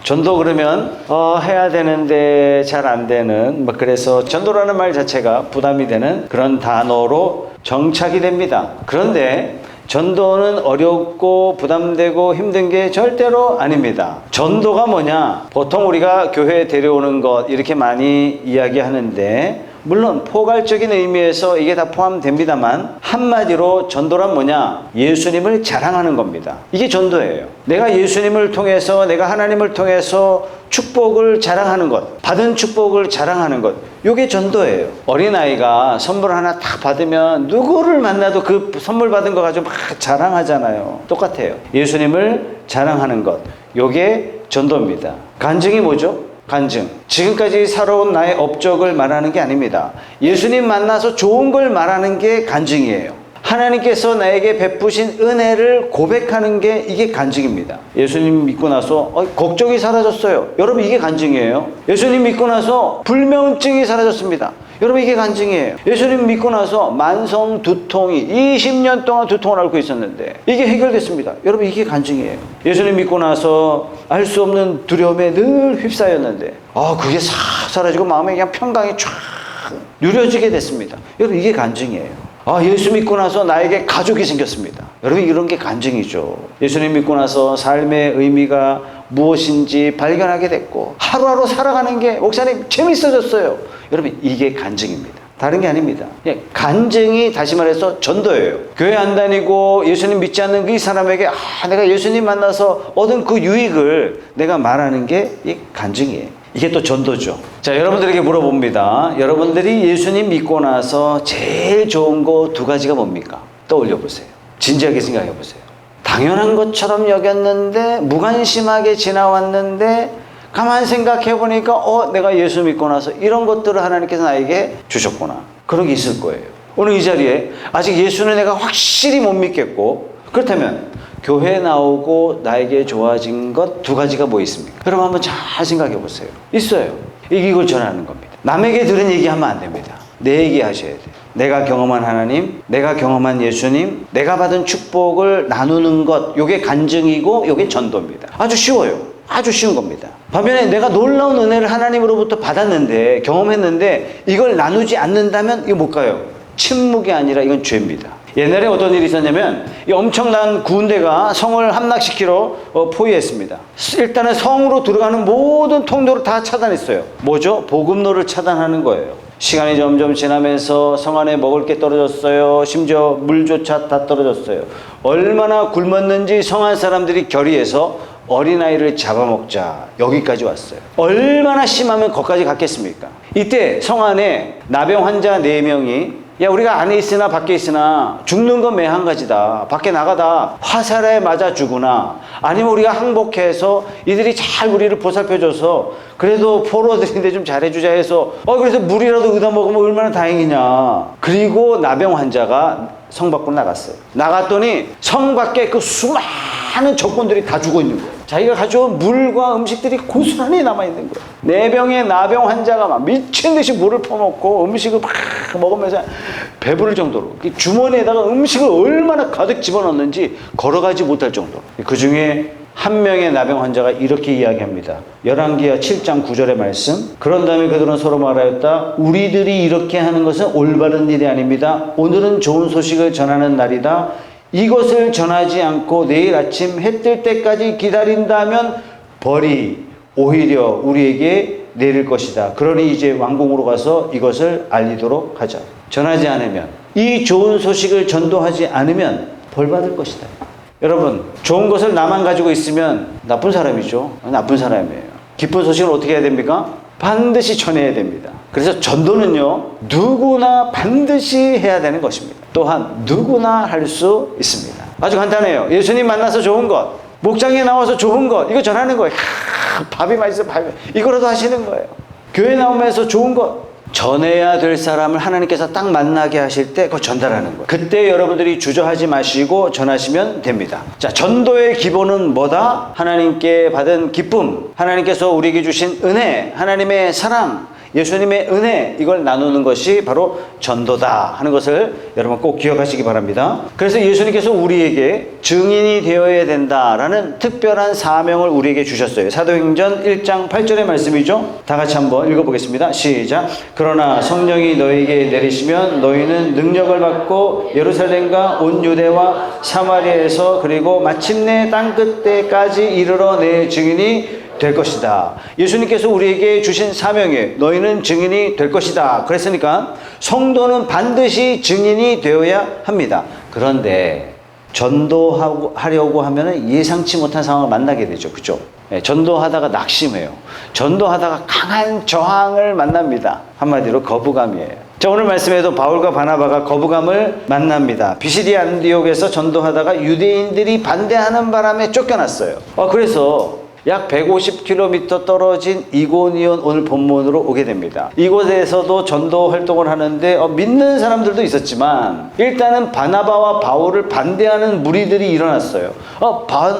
전도 그러면 해야 되는데 잘 안 되는 그래서 전도라는 말 자체가 부담이 되는 그런 단어로 정착이 됩니다. 그런데 전도는 어렵고 부담되고 힘든 게 절대로 아닙니다. 전도가 뭐냐? 보통 우리가 교회에 데려오는 것 이렇게 많이 이야기하는데 물론 포괄적인 의미에서 이게 다 포함됩니다만 한마디로 전도란 뭐냐? 예수님을 자랑하는 겁니다. 이게 전도예요. 내가 예수님을 통해서 내가 하나님을 통해서 축복을 자랑하는 것, 받은 축복을 자랑하는 것, 이게 전도예요. 어린아이가 선물 하나 딱 받으면 누구를 만나도 그 선물 받은 거 가지고 막 자랑하잖아요. 똑같아요. 예수님을 자랑하는 것, 이게 전도입니다. 간증이 뭐죠? 간증. 지금까지 살아온 나의 업적을 말하는 게 아닙니다. 예수님 만나서 좋은 걸 말하는 게 간증이에요. 하나님께서 나에게 베푸신 은혜를 고백하는 게 이게 간증입니다. 예수님 믿고 나서 걱정이 사라졌어요. 여러분 이게 간증이에요. 예수님 믿고 나서 불면증이 사라졌습니다. 여러분 이게 간증이에요. 예수님 믿고 나서 만성 두통이 20년 동안 두통을 앓고 있었는데 이게 해결됐습니다. 여러분 이게 간증이에요. 예수님 믿고 나서 알 수 없는 두려움에 늘 휩싸였는데 그게 싹 사라지고 마음에 그냥 평강이 쫙 누려지게 됐습니다. 여러분 이게 간증이에요. 예수 믿고 나서 나에게 가족이 생겼습니다. 여러분 이런 게 간증이죠. 예수님 믿고 나서 삶의 의미가 무엇인지 발견하게 됐고 하루하루 살아가는 게 목사님 재밌어졌어요. 여러분 이게 간증입니다. 다른 게 아닙니다. 간증이 다시 말해서 전도예요. 교회 안 다니고 예수님 믿지 않는 이 사람에게 내가 예수님 만나서 얻은 그 유익을 내가 말하는 게 이 간증이에요. 이게 또 전도죠. 자, 여러분들에게 물어봅니다. 여러분들이 예수님 믿고 나서 제일 좋은 거 두 가지가 뭡니까? 떠올려 보세요. 진지하게 생각해 보세요. 당연한 것처럼 여겼는데 무관심하게 지나왔는데 가만 생각해 보니까 내가 예수 믿고 나서 이런 것들을 하나님께서 나에게 주셨구나. 그런 게 있을 거예요. 오늘 이 자리에 아직 예수는 내가 확실히 못 믿겠고 그렇다면 교회 나오고 나에게 좋아진 것 두 가지가 뭐 있습니까? 여러분 한번 잘 생각해 보세요. 있어요. 이걸 전하는 겁니다. 남에게 들은 얘기하면 안 됩니다. 내 얘기 하셔야 돼요. 내가 경험한 하나님, 내가 경험한 예수님, 내가 받은 축복을 나누는 것, 이게 간증이고 이게 전도입니다. 아주 쉬워요. 아주 쉬운 겁니다. 반면에 내가 놀라운 은혜를 하나님으로부터 받았는데 경험했는데 이걸 나누지 않는다면 이거 못 가요. 침묵이 아니라 이건 죄입니다. 옛날에 어떤 일이 있었냐면 이 엄청난 군대가 성을 함락시키러 포위했습니다. 일단은 성으로 들어가는 모든 통로를 다 차단했어요. 뭐죠? 복음로를 차단하는 거예요. 시간이 점점 지나면서 성 안에 먹을 게 떨어졌어요. 심지어 물조차 다 떨어졌어요. 얼마나 굶었는지 성 안 사람들이 결의해서 어린아이를 잡아먹자 여기까지 왔어요. 얼마나 심하면 거기까지 갔겠습니까? 이때 성 안에 나병 환자 4명이 우리가 안에 있으나 밖에 있으나 죽는 건 매 한 가지다. 밖에 나가다 화살에 맞아 죽으나 아니면 우리가 항복해서 이들이 잘 우리를 보살펴줘서 그래도 포로들인데 좀 잘해주자 해서 그래서 물이라도 얻어먹으면 얼마나 다행이냐. 그리고 나병 환자가 성 밖으로 나갔어요. 나갔더니 성 밖에 그 수많은 적군들이 다 죽어 있는 거예요. 자기가 가져온 물과 음식들이 고스란히 남아있는 거예요. 4병의 나병 환자가 막 미친 듯이 물을 퍼먹고 음식을 막 먹으면서 배부를 정도로 주머니에다가 음식을 얼마나 가득 집어넣는지 걸어가지 못할 정도로. 그 중에 한 명의 나병 환자가 이렇게 이야기합니다. 열왕기하 7장 9절의 말씀. 그런 다음에 그들은 서로 말하였다. 우리들이 이렇게 하는 것은 올바른 일이 아닙니다. 오늘은 좋은 소식을 전하는 날이다. 이것을 전하지 않고 내일 아침 해 뜰 때까지 기다린다면 벌이 오히려 우리에게 내릴 것이다. 그러니 이제 왕궁으로 가서 이것을 알리도록 하자. 전하지 않으면, 이 좋은 소식을 전도하지 않으면 벌 받을 것이다. 여러분, 좋은 것을 나만 가지고 있으면 나쁜 사람이죠. 나쁜 사람이에요. 기쁜 소식을 어떻게 해야 됩니까? 반드시 전해야 됩니다. 그래서 전도는요, 누구나 반드시 해야 되는 것입니다. 또한 누구나 할 수 있습니다. 아주 간단해요. 예수님 만나서 좋은 것, 목장에 나와서 좋은 것, 이거 전하는 거예요. 밥이 맛있어, 밥이. 이거라도 하시는 거예요. 교회 나오면서 좋은 것, 전해야 될 사람을 하나님께서 딱 만나게 하실 때 그거 전달하는 거예요. 그때 여러분들이 주저하지 마시고 전하시면 됩니다. 자, 전도의 기본은 뭐다? 하나님께 받은 기쁨, 하나님께서 우리에게 주신 은혜, 하나님의 사랑, 예수님의 은혜, 이걸 나누는 것이 바로 전도다 하는 것을 여러분 꼭 기억하시기 바랍니다. 그래서 예수님께서 우리에게 증인이 되어야 된다라는 특별한 사명을 우리에게 주셨어요. 사도행전 1장 8절의 말씀이죠. 다 같이 한번 읽어보겠습니다. 시작. 그러나 성령이 너에게 내리시면 너희는 능력을 받고 예루살렘과 온 유대와 사마리아에서 그리고 마침내 땅끝에까지 이르러 내 증인이 될 것이다. 예수님께서 우리에게 주신 사명에 너희는 증인이 될 것이다. 그랬으니까 성도는 반드시 증인이 되어야 합니다. 그런데 전도하려고 하면 예상치 못한 상황을 만나게 되죠. 그죠? 네, 전도하다가 낙심해요. 전도하다가 강한 저항을 만납니다. 한마디로 거부감이에요. 자, 오늘 말씀에도 바울과 바나바가 거부감을 만납니다. 비시디 안디옥에서 전도하다가 유대인들이 반대하는 바람에 쫓겨났어요. 그래서 약 150km 떨어진 이고니온 오늘 본문으로 오게 됩니다. 이곳에서도 전도 활동을 하는데 믿는 사람들도 있었지만 일단은 바나바와 바울을 반대하는 무리들이 일어났어요.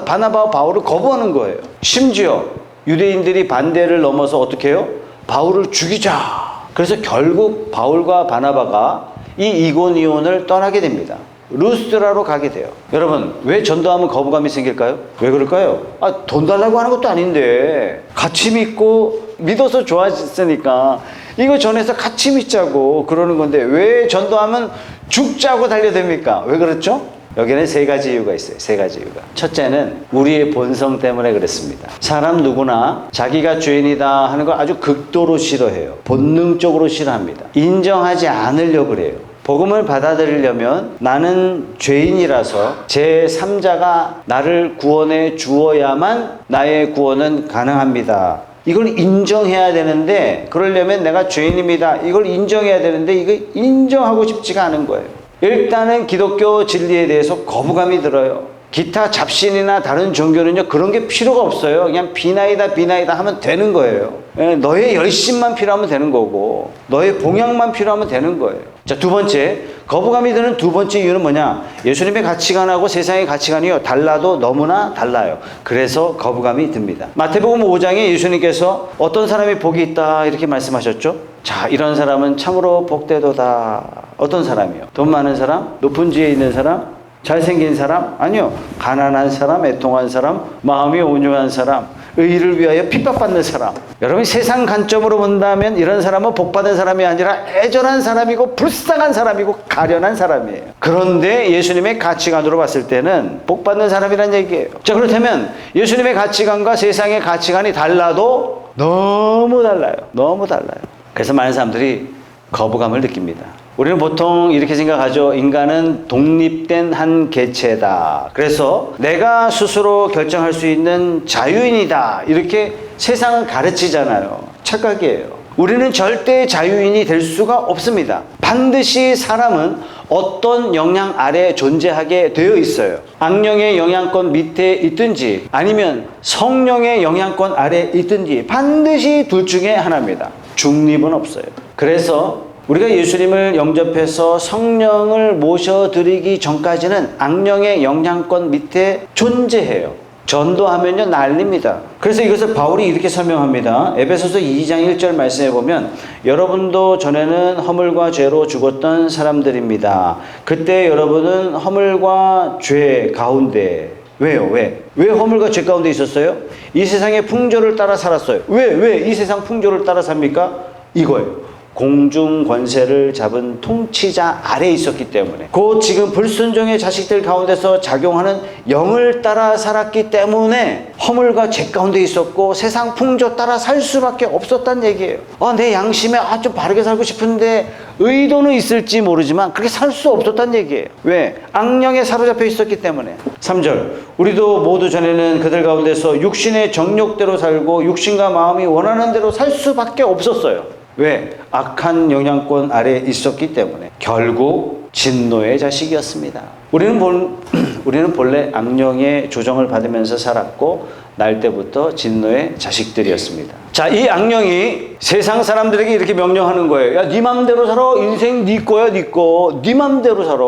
바나바와 바울을 거부하는 거예요. 심지어 유대인들이 반대를 넘어서 어떻게 해요? 바울을 죽이자. 그래서 결국 바울과 바나바가 이 이고니온을 떠나게 됩니다. 루스드라로 가게 돼요. 여러분, 왜 전도하면 거부감이 생길까요? 왜 그럴까요? 돈 달라고 하는 것도 아닌데 같이 믿고 믿어서 좋아졌으니까 이거 전해서 같이 믿자고 그러는 건데 왜 전도하면 죽자고 달려듭니까? 왜 그렇죠? 여기는 세 가지 이유가 있어요. 세 가지 이유가. 첫째는 우리의 본성 때문에 그렇습니다. 사람 누구나 자기가 죄인이다 하는 걸 아주 극도로 싫어해요. 본능적으로 싫어합니다. 인정하지 않으려고 그래요. 복음을 받아들이려면 나는 죄인이라서 제3자가 나를 구원해 주어야만 나의 구원은 가능합니다. 이걸 인정해야 되는데 그러려면 내가 죄인입니다. 이걸 인정해야 되는데 이거 인정하고 싶지가 않은 거예요. 일단은 기독교 진리에 대해서 거부감이 들어요. 기타 잡신이나 다른 종교는요 그런 게 필요가 없어요. 그냥 비나이다 하면 되는 거예요. 너의 열심만 필요하면 되는 거고 너의 봉양만 필요하면 되는 거예요. 자, 두 번째, 거부감이 드는 두 번째 이유는 뭐냐? 예수님의 가치관하고 세상의 가치관이요 달라도 너무나 달라요. 그래서 거부감이 듭니다. 마태복음 5장에 예수님께서 어떤 사람이 복이 있다 이렇게 말씀하셨죠. 자, 이런 사람은 참으로 복되도다. 어떤 사람이요? 돈 많은 사람? 높은 지에 있는 사람? 잘생긴 사람? 아니요. 가난한 사람, 애통한 사람, 마음이 온유한 사람, 의를 위하여 핍박받는 사람. 여러분, 세상 관점으로 본다면 이런 사람은 복받은 사람이 아니라 애절한 사람이고 불쌍한 사람이고 가련한 사람이에요. 그런데 예수님의 가치관으로 봤을 때는 복받는 사람이란 얘기예요. 자, 그렇다면 예수님의 가치관과 세상의 가치관이 달라도 너무 달라요. 너무 달라요. 그래서 많은 사람들이 거부감을 느낍니다. 우리는 보통 이렇게 생각하죠. 인간은 독립된 한 개체다. 그래서 내가 스스로 결정할 수 있는 자유인이다. 이렇게 세상은 가르치잖아요. 착각이에요. 우리는 절대 자유인이 될 수가 없습니다. 반드시 사람은 어떤 영향 아래 존재하게 되어 있어요. 악령의 영향권 밑에 있든지 아니면 성령의 영향권 아래 있든지 반드시 둘 중에 하나입니다. 중립은 없어요. 그래서 우리가 예수님을 영접해서 성령을 모셔드리기 전까지는 악령의 영향권 밑에 존재해요. 전도하면요 난립니다. 그래서 이것을 바울이 이렇게 설명합니다. 에베소서 2장 1절 말씀해 보면 여러분도 전에는 허물과 죄로 죽었던 사람들입니다. 그때 여러분은 허물과 죄 가운데 왜요? 왜 허물과 죄 가운데 있었어요? 이 세상의 풍조를 따라 살았어요. 왜 이 세상 풍조를 따라 삽니까? 이거예요. 공중 권세를 잡은 통치자 아래에 있었기 때문에 곧 지금 불순종의 자식들 가운데서 작용하는 영을 따라 살았기 때문에 허물과 죄 가운데 있었고 세상 풍조 따라 살 수밖에 없었단 얘기예요. 내 양심에 좀 바르게 살고 싶은데 의도는 있을지 모르지만 그렇게 살 수 없었단 얘기예요. 왜? 악령에 사로잡혀 있었기 때문에. 3절 우리도 모두 전에는 그들 가운데서 육신의 정욕대로 살고 육신과 마음이 원하는 대로 살 수밖에 없었어요. 왜? 악한 영향권 아래에 있었기 때문에 결국 진노의 자식이었습니다. 우리는 본래 악령의 조정을 받으면서 살았고 날 때부터 진노의 자식들이었습니다. 자, 이 악령이 세상 사람들에게 이렇게 명령하는 거예요. 야, 네 맘대로 살아. 인생 네 거야, 네 거. 네 맘대로 살아.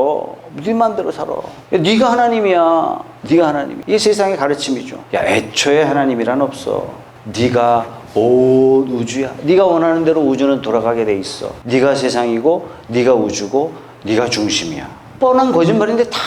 네 맘대로 살아. 야, 네가 하나님이야. 네가 하나님이야. 이게 세상의 가르침이죠. 야, 애초에 하나님이란 없어. 네가 온 우주야. 네가 원하는 대로 우주는 돌아가게 돼 있어. 네가 세상이고 네가 우주고 네가 중심이야. 뻔한 거짓말인데 다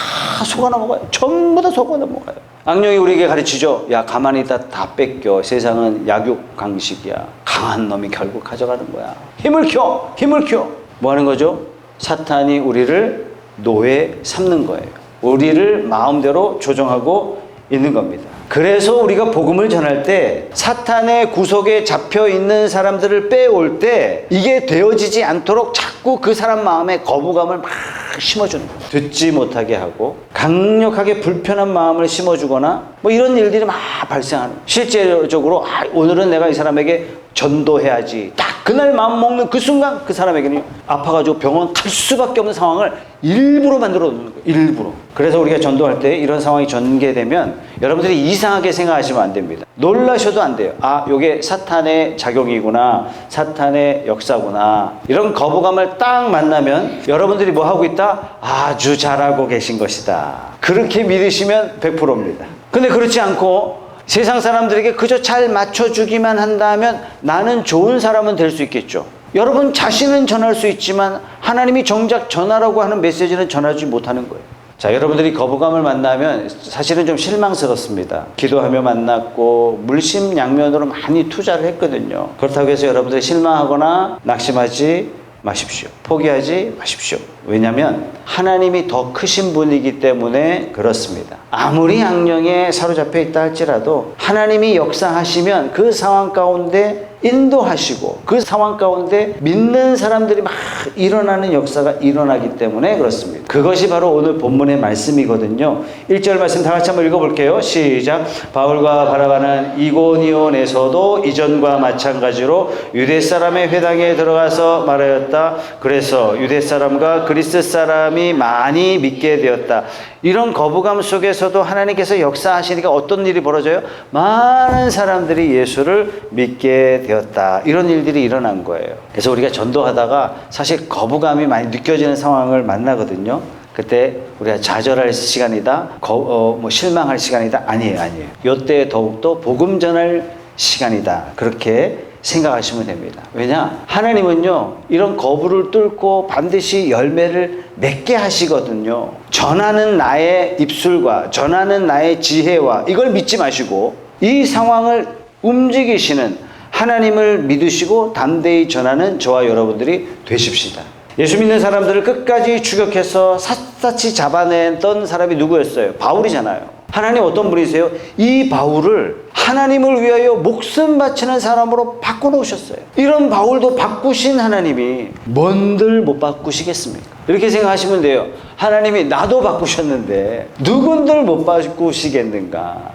속아 넘어가요. 전부 다 속아 넘어가요. 악령이 우리에게 가르치죠. 야, 가만히 있다 다 뺏겨. 세상은 약육 강식이야. 강한 놈이 결국 가져가는 거야. 힘을 켜! 힘을 켜! 뭐 하는 거죠? 사탄이 우리를 노예 삼는 거예요. 우리를 마음대로 조종하고 있는 겁니다. 그래서 우리가 복음을 전할 때 사탄의 구속에 잡혀 있는 사람들을 빼올 때 이게 되어지지 않도록 자꾸 그 사람 마음에 거부감을 막 심어주는 거예요. 듣지 못하게 하고 강력하게 불편한 마음을 심어주거나 뭐 이런 일들이 막 발생하는 거예요. 실제적으로 오늘은 내가 이 사람에게 전도해야지. 딱 그날 마음 먹는 그 순간 그 사람에게는 아파가지고 병원 갈 수밖에 없는 상황을 일부러 만들어 놓는 거예요. 일부러. 그래서 우리가 전도할 때 이런 상황이 전개되면 여러분들이 이상하게 생각하시면 안 됩니다. 놀라셔도 안 돼요. 아, 이게 사탄의 작용이구나. 사탄의 역사구나. 이런 거부감을 딱 만나면 여러분들이 뭐 하고 있다? 아주 잘하고 계신 것이다. 그렇게 믿으시면 100%입니다. 근데 그렇지 않고 세상 사람들에게 그저 잘 맞춰주기만 한다면 나는 좋은 사람은 될 수 있겠죠. 여러분 자신은 전할 수 있지만 하나님이 정작 전하라고 하는 메시지는 전하지 못하는 거예요. 자, 여러분들이 거부감을 만나면 사실은 좀 실망스럽습니다. 기도하며 만났고 물심양면으로 많이 투자를 했거든요. 그렇다고 해서 여러분들이 실망하거나 낙심하지 마십시오. 포기하지 마십시오. 왜냐하면 하나님이 더 크신 분이기 때문에 그렇습니다. 아무리 악령에 사로잡혀 있다 할지라도 하나님이 역사하시면 그 상황 가운데 인도하시고 그 상황 가운데 믿는 사람들이 막 일어나는 역사가 일어나기 때문에 그렇습니다. 그것이 바로 오늘 본문의 말씀이거든요. 1절 말씀 다 같이 한번 읽어볼게요. 시작. 바울과 바나바는 이고니온에서도 이전과 마찬가지로 유대 사람의 회당에 들어가서 말하였다. 그래서 유대 사람과 그리스 사람이 많이 믿게 되었다. 이런 거부감 속에서도 하나님께서 역사하시니까 어떤 일이 벌어져요? 많은 사람들이 예수를 믿게 되었다. 이런 일들이 일어난 거예요. 그래서 우리가 전도하다가 사실 거부감이 많이 느껴지는 상황을 만나거든요. 그때 우리가 좌절할 시간이다, 실망할 시간이다. 아니에요. 이때 더욱더 복음 전할 시간이다. 그렇게 생각하시면 됩니다. 왜냐? 하나님은요, 이런 거부를 뚫고 반드시 열매를 맺게 하시거든요. 전하는 나의 입술과 전하는 나의 지혜와 이걸 믿지 마시고 이 상황을 움직이시는 하나님을 믿으시고 담대히 전하는 저와 여러분들이 되십시다. 예수 믿는 사람들을 끝까지 추격해서 샅샅이 잡아냈던 사람이 누구였어요? 바울이잖아요. 하나님 어떤 분이세요? 이 바울을 하나님을 위하여 목숨 바치는 사람으로 바꿔놓으셨어요. 이런 바울도 바꾸신 하나님이 뭔들 못 바꾸시겠습니까? 이렇게 생각하시면 돼요. 하나님이 나도 바꾸셨는데 누군들 못 바꾸시겠는가?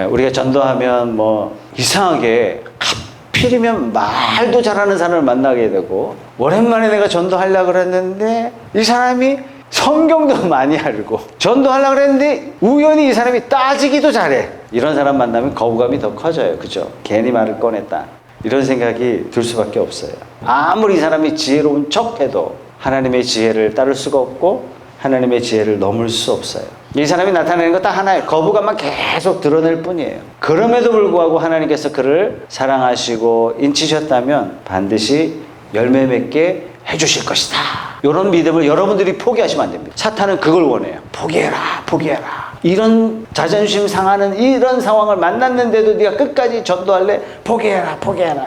우리가 전도하면 뭐 이상하게 하필이면 말도 잘하는 사람을 만나게 되고 오랜만에 내가 전도하려고 그랬는데 이 사람이 성경도 많이 알고 전도하려고 그랬는데 우연히 이 사람이 따지기도 잘해. 이런 사람 만나면 거부감이 더 커져요. 그죠? 괜히 말을 꺼냈다. 이런 생각이 들 수밖에 없어요. 아무리 이 사람이 지혜로운 척해도 하나님의 지혜를 따를 수가 없고 하나님의 지혜를 넘을 수 없어요. 이 사람이 나타내는 거 딱 하나예요. 거부감만 계속 드러낼 뿐이에요. 그럼에도 불구하고 하나님께서 그를 사랑하시고 인치셨다면 반드시 열매 맺게 해주실 것이다. 이런 믿음을 여러분들이 포기하시면 안 됩니다. 사탄은 그걸 원해요. 포기해라. 이런 자존심 상하는 이런 상황을 만났는데도 네가 끝까지 전도할래? 포기해라.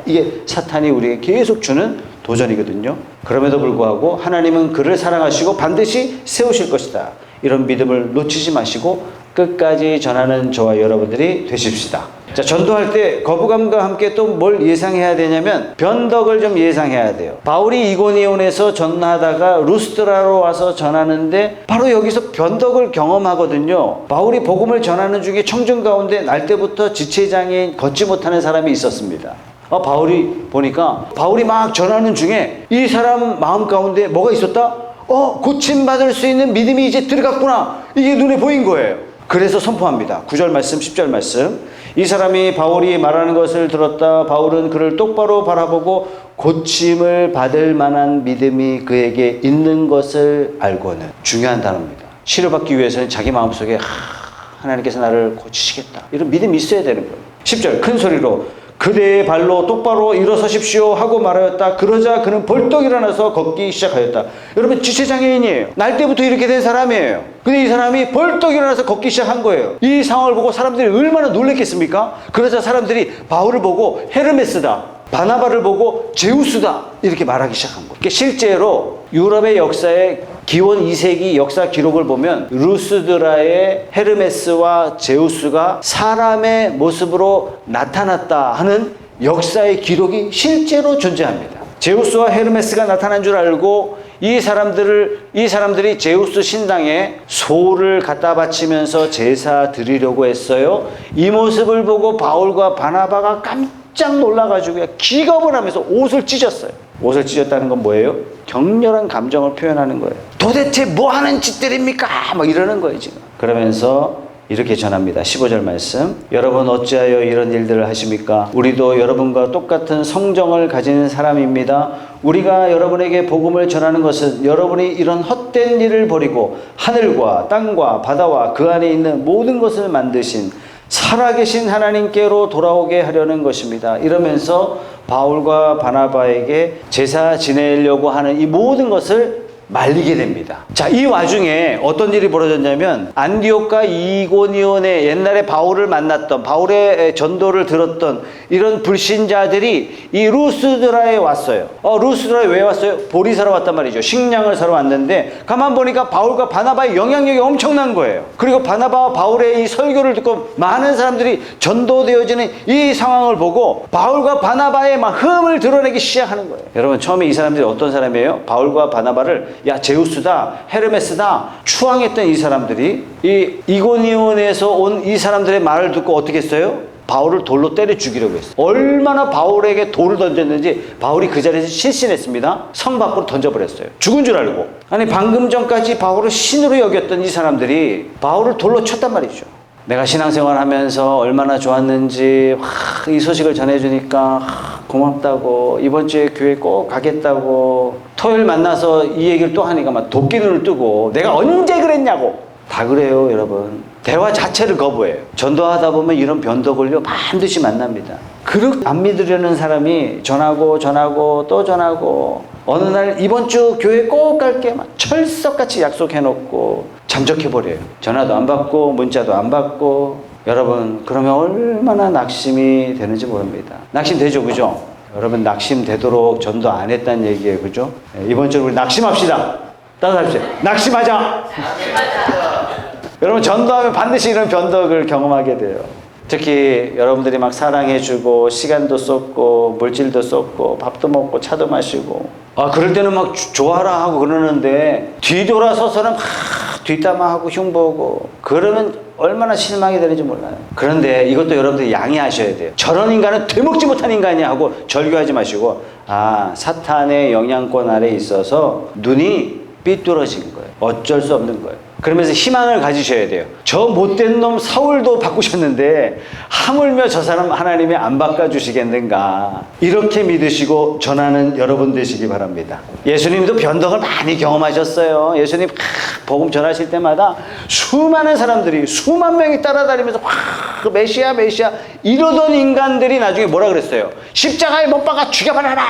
이게 사탄이 우리에게 계속 주는 도전이거든요. 그럼에도 불구하고 하나님은 그를 사랑하시고 반드시 세우실 것이다. 이런 믿음을 놓치지 마시고 끝까지 전하는 저와 여러분들이 되십시다. 자, 전도할 때 거부감과 함께 또 뭘 예상해야 되냐면 변덕을 좀 예상해야 돼요. 바울이 이고니온에서 전하다가 루스드라로 와서 전하는데 바로 여기서 변덕을 경험하거든요. 바울이 복음을 전하는 중에 청중 가운데 날 때부터 지체장애인 걷지 못하는 사람이 있었습니다. 바울이 보니까 바울이 막 전하는 중에 이 사람 마음 가운데 뭐가 있었다? 고침받을 수 있는 믿음이 이제 들어갔구나. 이게 눈에 보인 거예요. 그래서 선포합니다. 9절 말씀, 10절 말씀. 이 사람이 바울이 말하는 것을 들었다. 바울은 그를 똑바로 바라보고 고침을 받을 만한 믿음이 그에게 있는 것을 알고는. 중요한 단어입니다. 치료받기 위해서는 자기 마음속에 하나님께서 나를 고치시겠다. 이런 믿음이 있어야 되는 거예요. 10절 큰 소리로 그대의 발로 똑바로 일어서십시오 하고 말하였다. 그러자 그는 벌떡 일어나서 걷기 시작하였다. 여러분 지체장애인이에요. 날 때부터 이렇게 된 사람이에요. 근데 이 사람이 벌떡 일어나서 걷기 시작한 거예요. 이 상황을 보고 사람들이 얼마나 놀랬겠습니까? 그러자 사람들이 바울을 보고 헤르메스다, 바나바를 보고 제우스다 이렇게 말하기 시작한 거예요. 그러니까 실제로 유럽의 역사에 기원 2세기 역사 기록을 보면 루스드라의 헤르메스와 제우스가 사람의 모습으로 나타났다 하는 역사의 기록이 실제로 존재합니다. 제우스와 헤르메스가 나타난 줄 알고 이 사람들이 제우스 신당에 소를 갖다 바치면서 제사 드리려고 했어요. 이 모습을 보고 바울과 바나바가 깜짝 놀라가지고 기겁을 하면서 옷을 찢었어요. 옷을 찢었다는 건 뭐예요? 격렬한 감정을 표현하는 거예요. 도대체 뭐 하는 짓들입니까? 막 이러는 거예요, 지금. 그러면서 이렇게 전합니다. 15절 말씀. 여러분 어찌하여 이런 일들을 하십니까? 우리도 여러분과 똑같은 성정을 가진 사람입니다. 우리가 여러분에게 복음을 전하는 것은 여러분이 이런 헛된 일을 버리고 하늘과 땅과 바다와 그 안에 있는 모든 것을 만드신 살아계신 하나님께로 돌아오게 하려는 것입니다. 이러면서 바울과 바나바에게 제사 지내려고 하는 이 모든 것을 말리게 됩니다. 자, 이 와중에 어떤 일이 벌어졌냐면 안디옥과 이고니온의 옛날에 바울을 만났던, 바울의 전도를 들었던 이런 불신자들이 이 루스드라에 왔어요. 루스드라에 왜 왔어요? 보리 사러 왔단 말이죠. 식량을 사러 왔는데 가만 보니까 바울과 바나바의 영향력이 엄청난 거예요. 그리고 바나바와 바울의 이 설교를 듣고 많은 사람들이 전도되어지는 이 상황을 보고 바울과 바나바의 막 흠을 드러내기 시작하는 거예요. 여러분 처음에 이 사람들이 어떤 사람이에요? 바울과 바나바를 야 제우스다, 헤르메스다 추앙했던 이 사람들이 이 이고니온에서 온 이 사람들의 말을 듣고 어떻게 했어요? 바울을 돌로 때려 죽이려고 했어요. 얼마나 바울에게 돌을 던졌는지 바울이 그 자리에서 실신했습니다. 성 밖으로 던져버렸어요. 죽은 줄 알고. 아니 방금 전까지 바울을 신으로 여겼던 이 사람들이 바울을 돌로 쳤단 말이죠. 내가 신앙생활 하면서 얼마나 좋았는지 이 소식을 전해주니까 고맙다고, 이번 주에 교회 꼭 가겠다고, 토요일 만나서 이 얘기를 또 하니까 막 도끼눈을 뜨고 내가 언제 그랬냐고. 다 그래요 여러분. 대화 자체를 거부해요. 전도하다 보면 이런 변덕을요 반드시 만납니다. 그렇게 안 믿으려는 사람이 전하고 또 전하고 어느 날 이번 주 교회 꼭 갈게 막 철석같이 약속해놓고 잠적해버려요. 전화도 안 받고 문자도 안 받고. 여러분 그러면 얼마나 낙심이 되는지 모릅니다. 낙심되죠, 그죠? 여러분 낙심되도록 전도 안 했다는 얘기예요, 그죠? 이번 주에 우리 낙심합시다. 따라합시다. 낙심하자. 여러분 전도하면 반드시 이런 변덕을 경험하게 돼요. 특히 여러분들이 막 사랑해주고 시간도 쏟고 물질도 쏟고 밥도 먹고 차도 마시고 그럴 때는 막 좋아라 하고 그러는데 뒤돌아서서는 막 뒷담화하고 흉보고 그러면 얼마나 실망이 되는지 몰라요. 그런데 이것도 여러분들이 양해하셔야 돼요. 저런 인간은 되먹지 못한 인간이야 하고 절교하지 마시고 사탄의 영향권 아래 있어서 눈이 삐뚤어진 거예요. 어쩔 수 없는 거예요. 그러면서 희망을 가지셔야 돼요. 저 못된 놈 사울도 바꾸셨는데 하물며 저 사람 하나님이 안 바꿔주시겠는가. 이렇게 믿으시고 전하는 여러분 되시기 바랍니다. 예수님도 변덕을 많이 경험하셨어요. 예수님 복음 전하실 때마다 수많은 사람들이 수만 명이 따라다니면서 메시아 이러던 인간들이 나중에 뭐라 그랬어요? 십자가에 못 박아 죽여버려라.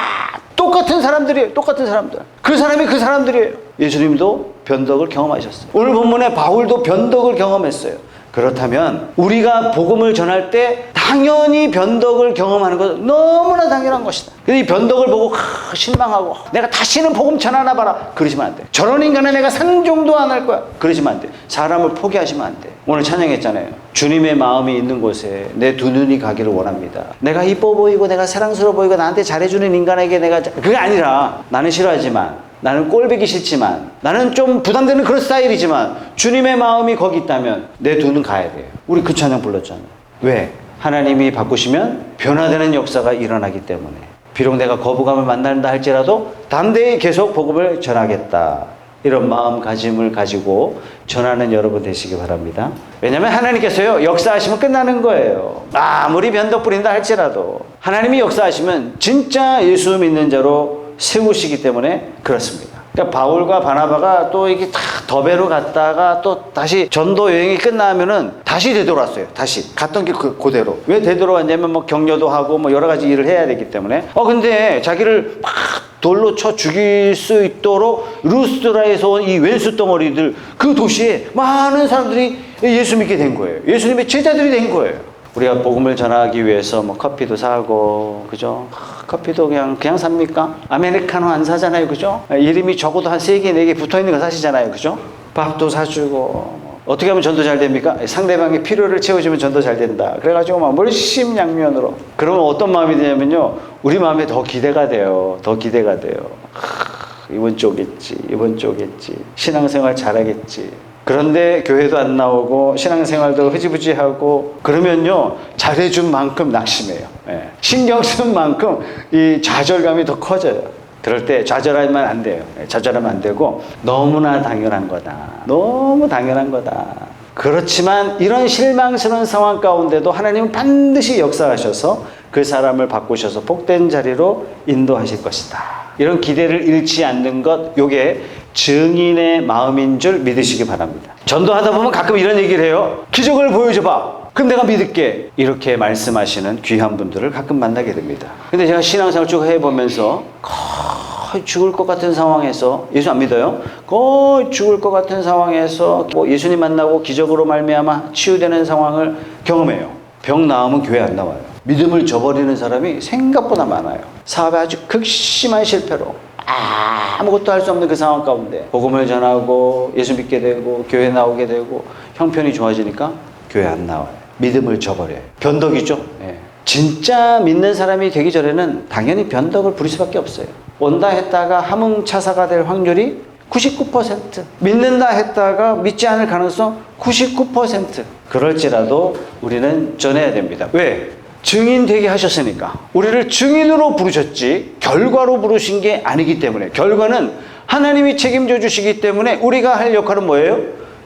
똑같은 사람들이에요. 똑같은 사람들. 그 사람이 그 사람들이에요. 예수님도 변덕을 경험하셨어요. 오늘 본문에 바울도 변덕을 경험했어요. 그렇다면 우리가 복음을 전할 때 당연히 변덕을 경험하는 것은 너무나 당연한 것이다. 근데 이 변덕을 보고 실망하고 내가 다시는 복음 전하나 봐라 그러시면 안 돼. 저런 인간은 내가 상종도 안 할 거야 그러시면 안 돼. 사람을 포기하시면 안 돼. 오늘 찬양했잖아요. 주님의 마음이 있는 곳에 내 두 눈이 가기를 원합니다. 내가 이뻐 보이고 내가 사랑스러워 보이고 나한테 잘해주는 인간에게 내가 그게 아니라 나는 싫어하지만 나는 꼴보기 싫지만 나는 좀 부담되는 그런 스타일이지만 주님의 마음이 거기 있다면 내 두 눈 가야 돼요. 우리 그 찬양 불렀잖아요. 왜? 하나님이 바꾸시면 변화되는 역사가 일어나기 때문에 비록 내가 거부감을 만난다 할지라도 담대히 계속 복음을 전하겠다. 이런 마음가짐을 가지고 전하는 여러분 되시기 바랍니다. 왜냐하면 하나님께서요 역사하시면 끝나는 거예요. 아무리 변덕 부린다 할지라도 하나님이 역사하시면 진짜 예수 믿는 자로 세우시기 때문에 그렇습니다. 그러니까 바울과 바나바가 또 이게 다 더베로 갔다가 또 다시 전도 여행이 끝나면은 다시 되돌아왔어요. 다시 갔던 길 그대로. 왜 되돌아왔냐면 뭐 격려도 하고 뭐 여러 가지 일을 해야 되기 때문에. 근데 자기를 막 돌로 쳐 죽일 수 있도록 루스드라에서 온 이 왼수 덩어리들, 그 도시에 많은 사람들이 예수 믿게 된 거예요. 예수님의 제자들이 된 거예요. 우리가 복음을 전하기 위해서 뭐 커피도 사고, 그죠? 커피도 그냥 삽니까? 아메리카노 안 사잖아요, 그죠? 이름이 적어도 한 3개, 4개 붙어 있는 거 사시잖아요, 그죠? 밥도 사주고. 어떻게 하면 전도 잘 됩니까? 상대방의 필요를 채워주면 전도 잘 된다. 그래가지고 막 물심양면으로. 그러면 어떤 마음이 드냐면요, 우리 마음에 더 기대가 돼요. 더 기대가 돼요. 이번 주 오겠지, 이번 주 오겠지, 신앙생활 잘하겠지. 그런데 교회도 안 나오고 신앙생활도 흐지부지하고 그러면요, 잘해준 만큼 낙심해요. 예. 신경 쓴 만큼 이 좌절감이 더 커져요. 그럴 때 좌절하면 안 돼요. 좌절하면 안 되고, 너무나 당연한 거다. 너무 당연한 거다. 그렇지만 이런 실망스러운 상황 가운데도 하나님은 반드시 역사하셔서 그 사람을 바꾸셔서 복된 자리로 인도하실 것이다. 이런 기대를 잃지 않는 것, 요게 증인의 마음인 줄 믿으시기 바랍니다. 전도하다 보면 가끔 이런 얘기를 해요. 기적을 보여줘봐. 그럼 내가 믿을게. 이렇게 말씀하시는 귀한 분들을 가끔 만나게 됩니다. 근데 제가 신앙생활 쭉 해보면서 거의 죽을 것 같은 상황에서, 예수 안 믿어요? 거의 죽을 것 같은 상황에서 뭐 예수님 만나고 기적으로 말미암아 치유되는 상황을 경험해요. 병 나으면 교회 안 나와요. 믿음을 저버리는 사람이 생각보다 많아요. 사업에 아주 극심한 실패로 아무것도 할 수 없는 그 상황 가운데 복음을 전하고 예수 믿게 되고 교회 나오게 되고 형편이 좋아지니까 교회 안 나와요. 믿음을 저버려요. 변덕이죠. 예. 진짜 믿는 사람이 되기 전에는 당연히 변덕을 부릴 수밖에 없어요. 온다 했다가 함흥차사가 될 확률이 99%. 믿는다 했다가 믿지 않을 가능성 99%. 그럴지라도 우리는 전해야 됩니다. 왜? 증인 되게 하셨으니까. 우리를 증인으로 부르셨지 결과로 부르신 게 아니기 때문에. 결과는 하나님이 책임져 주시기 때문에 우리가 할 역할은 뭐예요?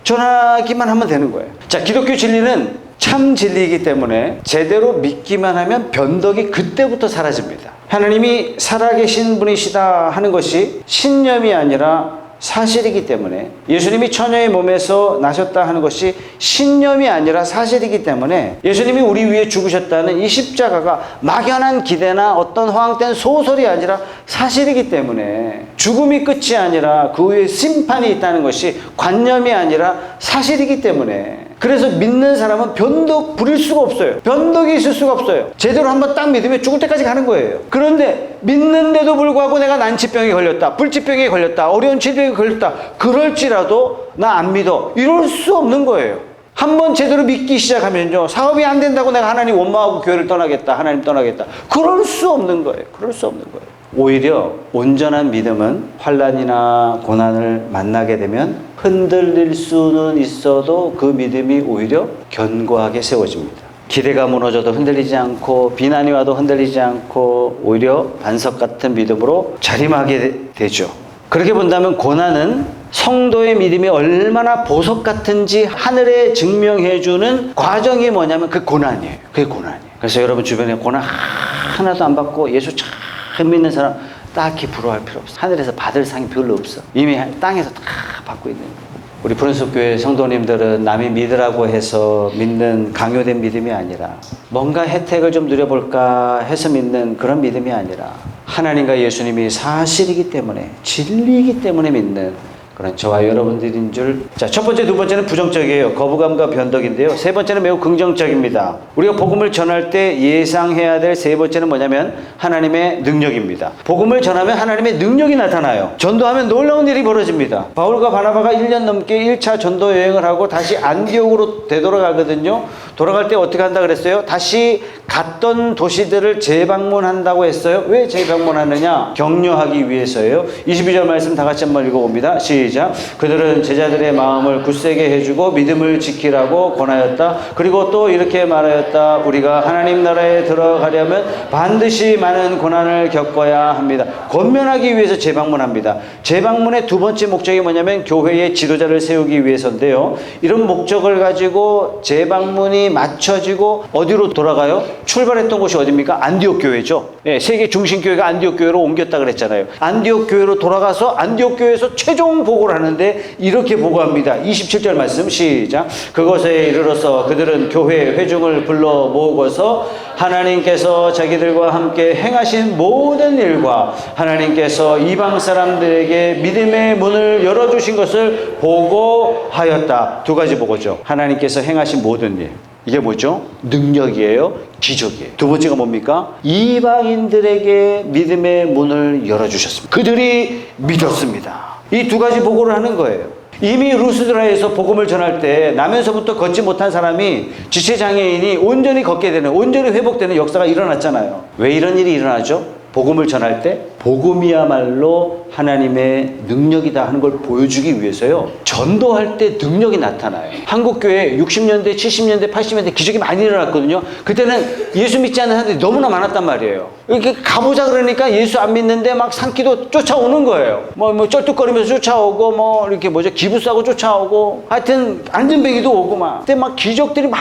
전하기만 하면 되는 거예요. 자, 기독교 진리는 참 진리이기 때문에 제대로 믿기만 하면 변덕이 그때부터 사라집니다. 하나님이 살아계신 분이시다 하는 것이 신념이 아니라 사실이기 때문에, 예수님이 처녀의 몸에서 나셨다 하는 것이 신념이 아니라 사실이기 때문에, 예수님이 우리 위해 죽으셨다는 이 십자가가 막연한 기대나 어떤 허황된 소설이 아니라 사실이기 때문에, 죽음이 끝이 아니라 그 후에 심판이 있다는 것이 관념이 아니라 사실이기 때문에, 그래서 믿는 사람은 변덕 부릴 수가 없어요. 변덕이 있을 수가 없어요. 제대로 한번 딱 믿으면 죽을 때까지 가는 거예요. 그런데 믿는데도 불구하고 내가 난치병에 걸렸다, 불치병에 걸렸다, 어려운 질병에 걸렸다, 그럴지라도 나 안 믿어, 이럴 수 없는 거예요. 한번 제대로 믿기 시작하면요, 사업이 안 된다고 내가 하나님 원망하고 교회를 떠나겠다, 하나님 떠나겠다, 그럴 수 없는 거예요. 그럴 수 없는 거예요. 오히려 온전한 믿음은 환난이나 고난을 만나게 되면 흔들릴 수는 있어도 그 믿음이 오히려 견고하게 세워집니다. 기대가 무너져도 흔들리지 않고, 비난이 와도 흔들리지 않고, 오히려 반석 같은 믿음으로 자림하게 되죠. 그렇게 본다면 고난은 성도의 믿음이 얼마나 보석 같은지 하늘에 증명해주는 과정이 뭐냐면 그 고난이에요. 그게 고난이에요. 그래서 여러분 주변에 고난 하나도 안 받고 예수 참 믿는 사람 딱히 부러워할 필요 없어. 하늘에서 받을 상이 별로 없어. 이미 땅에서 다 받고 있는 거예요. 우리 푸른숲교회 성도님들은 남이 믿으라고 해서 믿는 강요된 믿음이 아니라, 뭔가 혜택을 좀 누려볼까 해서 믿는 그런 믿음이 아니라, 하나님과 예수님이 사실이기 때문에, 진리이기 때문에 믿는 그런 저와 여러분들인 줄. 자, 첫 번째, 두 번째는 부정적이에요. 거부감과 변덕인데요. 세 번째는 매우 긍정적입니다. 우리가 복음을 전할 때 예상해야 될 세 번째는 뭐냐면 하나님의 능력입니다. 복음을 전하면 하나님의 능력이 나타나요. 전도하면 놀라운 일이 벌어집니다. 바울과 바나바가 1년 넘게 1차 전도 여행을 하고 다시 안디옥으로 되돌아가거든요. 돌아갈 때 어떻게 한다 그랬어요? 다시 갔던 도시들을 재방문한다고 했어요. 왜 재방문하느냐? 격려하기 위해서예요. 22절 말씀 다 같이 한번 읽어봅니다. 시작. 시작. 그들은 제자들의 마음을 굳세게 해주고 믿음을 지키라고 권하였다. 그리고 또 이렇게 말하였다. 우리가 하나님 나라에 들어가려면 반드시 많은 고난을 겪어야 합니다. 권면하기 위해서 재방문합니다. 재방문의 두 번째 목적이 뭐냐면 교회의 지도자를 세우기 위해서인데요. 이런 목적을 가지고 재방문이 맞춰지고 어디로 돌아가요? 출발했던 곳이 어디입니까? 안디옥 교회죠. 네, 세계 중심 교회가 안디옥 교회로 옮겼다 그랬잖아요. 안디옥 교회로 돌아가서 안디옥 교회에서 최종 보고를 하는데 이렇게 보고합니다. 27절 말씀 시작. 그곳에 이르러서 그들은 교회 회중을 불러 모으고서 하나님께서 자기들과 함께 행하신 모든 일과 하나님께서 이방 사람들에게 믿음의 문을 열어주신 것을 보고하였다. 두 가지 보고죠. 하나님께서 행하신 모든 일. 이게 뭐죠? 능력이에요. 기적이에요. 두 번째가 뭡니까? 이방인들에게 믿음의 문을 열어주셨습니다. 그들이 믿었습니다. 이 두 가지 보고를 하는 거예요. 이미 루스드라에서 복음을 전할 때 나면서부터 걷지 못한 사람이 지체장애인이 온전히 걷게 되는, 온전히 회복되는 역사가 일어났잖아요. 왜 이런 일이 일어나죠? 복음을 전할 때 복음이야말로 하나님의 능력이다 하는 걸 보여주기 위해서요. 전도할 때 능력이 나타나요. 한국교회 60년대, 70년대, 80년대 기적이 많이 일어났거든요. 그때는 예수 믿지 않는 사람들이 너무나 많았단 말이에요. 이렇게 가보자 그러니까 예수 안 믿는데 막 산기도 쫓아오는 거예요. 뭐 쩔뚝거리면서 쫓아오고 이렇게 기부 싸고 쫓아오고 하여튼 안전뱅이도 오고 막. 그때 막 기적들이 막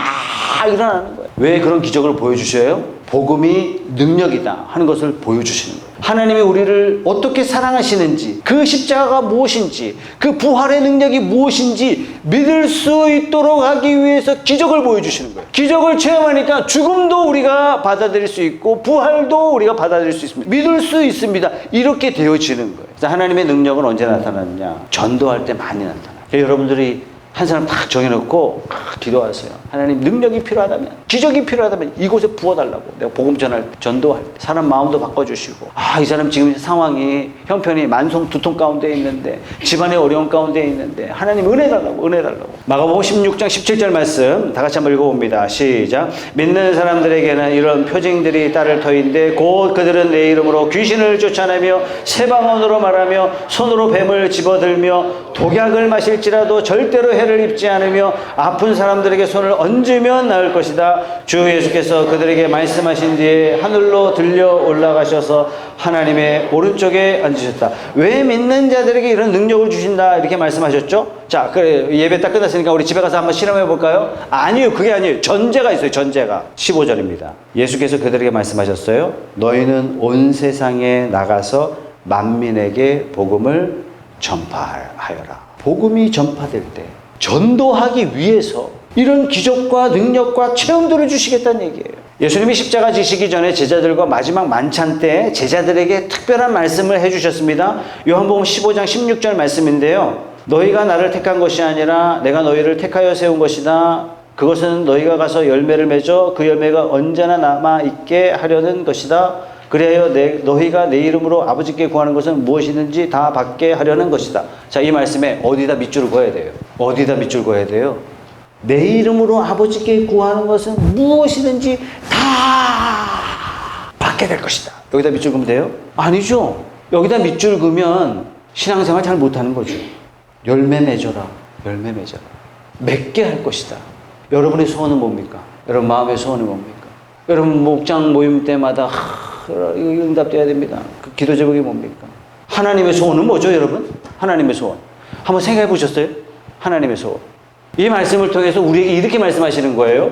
일어나는 거예요. 왜 그런 기적을 보여주셔요? 복음이 능력이다 하는 것을 보여주시는 거예요. 하나님이 우리를 어떻게 사랑하시는지, 그 십자가가 무엇인지, 그 부활의 능력이 무엇인지 믿을 수 있도록 하기 위해서 기적을 보여주시는 거예요. 기적을 체험하니까 죽음도 우리가 받아들일 수 있고 부활도 우리가 받아들일 수 있습니다. 믿을 수 있습니다. 이렇게 되어지는 거예요. 그래서 하나님의 능력은 언제 나타나느냐? 전도할 때 많이 나타나요. 여러분들이 한 사람 딱 정해놓고 기도하세요. 하나님 능력이 필요하다면, 기적이 필요하다면 이곳에 부어달라고. 내가 복음 전할 때, 전도할 때 사람 마음도 바꿔주시고, 이 사람 지금 상황이 형편이 만성 두통 가운데 있는데, 집안의 어려움 가운데 있는데 하나님 은혜 달라고, 은혜 달라고. 마가복음 16장 17절 말씀 다 같이 한번 읽어봅니다. 시작. 믿는 사람들에게는 이런 표징들이 따를 터인데 곧 그들은 내 이름으로 귀신을 쫓아내며 새 방언으로 말하며 손으로 뱀을 집어들며 독약을 마실지라도 절대로 해를 입지 않으며 아픈 사람들에게 손을 얹으면 나을 것이다. 주 예수께서 그들에게 말씀하신 뒤에 하늘로 들려 올라가셔서 하나님의 오른쪽에 앉으셨다. 왜 믿는 자들에게 이런 능력을 주신다 이렇게 말씀하셨죠? 자, 그래, 예배 딱 끝났으니까 우리 집에 가서 한번 실험해 볼까요? 아니요, 그게 아니에요. 전제가 있어요. 전제가 15절입니다. 예수께서 그들에게 말씀하셨어요. 너희는 온 세상에 나가서 만민에게 복음을 전파하여라. 복음이 전파될 때 전도하기 위해서 이런 기적과 능력과 체험들을 주시겠다는 얘기예요. 예수님이 십자가 지시기 전에 제자들과 마지막 만찬 때 제자들에게 특별한 말씀을 해주셨습니다. 요한복음 15장 16절 말씀인데요. 너희가 나를 택한 것이 아니라 내가 너희를 택하여 세운 것이다. 그것은 너희가 가서 열매를 맺어 그 열매가 언제나 남아있게 하려는 것이다. 그래야 너희가 내 이름으로 아버지께 구하는 것은 무엇이든지 다 받게 하려는 것이다. 자, 이 말씀에 어디다 밑줄을 그어야 돼요? 어디다 밑줄 그어야 돼요? 내 이름으로 아버지께 구하는 것은 무엇이든지 다 받게 될 것이다. 여기다 밑줄 그으면 돼요? 아니죠. 여기다 밑줄 그으면 신앙생활 잘 못하는 거죠. 열매 맺어라. 열매 맺어라. 맺게 할 것이다. 여러분의 소원은 뭡니까? 여러분 마음의 소원은 뭡니까? 여러분 목장 모임 때마다 응답돼야 됩니다. 그 기도 제목이 뭡니까? 하나님의 소원은 뭐죠, 여러분? 하나님의 소원. 한번 생각해 보셨어요? 하나님의 소원. 이 말씀을 통해서 우리에게 이렇게 말씀하시는 거예요.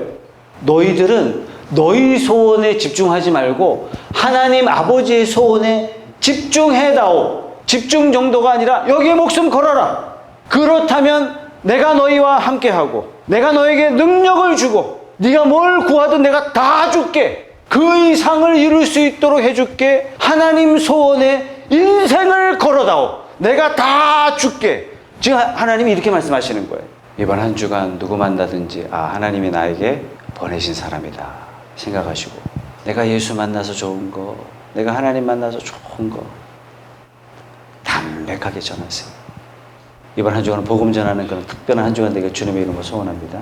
너희들은 너희 소원에 집중하지 말고 하나님 아버지의 소원에 집중해다오. 집중 정도가 아니라 여기에 목숨 걸어라. 그렇다면 내가 너희와 함께하고 내가 너에게 능력을 주고 네가 뭘 구하든 내가 다 줄게. 그 이상을 이룰 수 있도록 해줄게. 하나님 소원에 인생을 걸어다오. 내가 다 줄게. 지금 하나님이 이렇게 말씀하시는 거예요. 이번 한 주간 누구 만나든지 하나님이 나에게 보내신 사람이다 생각하시고 내가 예수 만나서 좋은 거, 내가 하나님 만나서 좋은 거 담백하게 전하세요. 이번 한 주간은 복음 전하는 그런 특별한 한 주간 되게 주님의 이름으로 소원합니다.